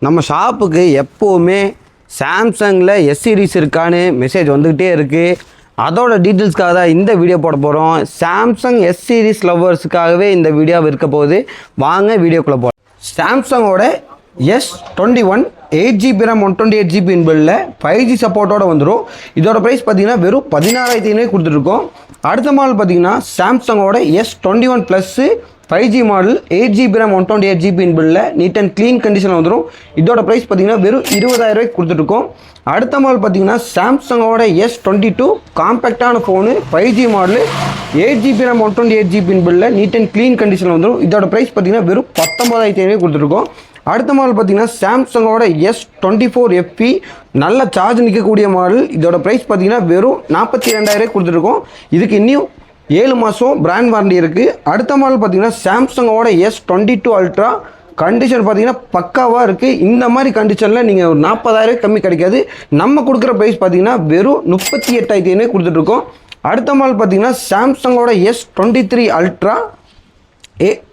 நம்ம ஷாப்புக்கு எப்போவுமே சாம்சங்கில் எஸ் சீரிஸ் இருக்கான்னு மெசேஜ் வந்துக்கிட்டே இருக்குது. அதோட டீட்டெயில்ஸ்க்காக தான் இந்த வீடியோ போட போகிறோம். சாம்சங் எஸ் சீரிஸ் லவ்வர்ஸுக்காகவே இந்த வீடியோ இருக்க போகுது. வாங்க வீடியோக்குள்ளே போகிறோம். சாம்சங்கோட S21 8GB RAM 128GB இன்பில்டில் 5G சப்போர்ட்டோட வந்துடும். இதோட ப்ரைஸ் பார்த்தீங்கன்னா வெறும் 16,500 கொடுத்துருக்கோம். அடுத்த மாடல் பார்த்தீங்கன்னா சாம்சங்கோட S21 plus 5G model 8GB RAM 128GB இன்பில்டில் நீட் அண்ட் க்ளீன் கண்டிஷனில் வந்துடும். இதோட ப்ரைஸ் பார்த்தீங்கன்னா வெறும் 20,000 கொடுத்துருக்கோம். அடுத்த மாடல் பார்த்தீங்கன்னா சாம்சங்கோட S22 காம்பேக்டான phone 5G model 8GB RAM 128GB இன்பில்டில் நீட் அண்ட் க்ளீன் கண்டிஷனில் வந்துடும். இதோட ப்ரைஸ் பார்த்தீங்கன்னா வெறும் 19,500 கொடுத்துருக்கோம். அடுத்த மாடல் பார்த்தீங்கன்னா சாம்சங்கோட S24 FE நல்ல சார்ஜ் நிற்கக்கூடிய மாடல். இதோட ப்ரைஸ் பார்த்தீங்கன்னா வெறும் 42,000 கொடுத்துருக்கோம். இதுக்கு இன்னும் 7 மாதம் பிராண்ட் வாரண்டி இருக்குது. அடுத்த மாடல் பார்த்தீங்கன்னா சாம்சங்கோட S22 அல்ட்ரா கண்டிஷன் பார்த்தீங்கன்னா பக்காவாக இருக்குது. இந்த மாதிரி கண்டிஷனில் நீங்கள் ஒரு 40,000 கம்மி கிடைக்காது. நம்ம கொடுக்குற ப்ரைஸ் பார்த்தீங்கன்னா வெறும் 38,500 கொடுத்துட்ருக்கோம். அடுத்த மாடல் பார்த்தீங்கன்னா சாம்சங்கோட S23 ultra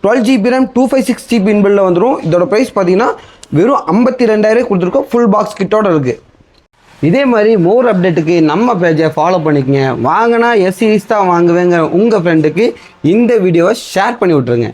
12GB RAM 256GB இன்பில்டில் வந்துடும். இதோட ப்ரைஸ் பார்த்தீங்கன்னா வெறும் 52,000 கொடுத்துருக்கோம். ஃபுல் பாக்ஸ் கிட்டோட இருக்குது. இதே மாதிரி மோர் அப்டேட்டுக்கு நம்ம பேஜை ஃபாலோ பண்ணிக்கங்க. வாங்கினா எஸ் சீரிஸ் தான் வாங்குவேங்க உங்கள் ஃப்ரெண்டுக்கு இந்த வீடியோவை ஷேர் பண்ணி விட்ருங்க.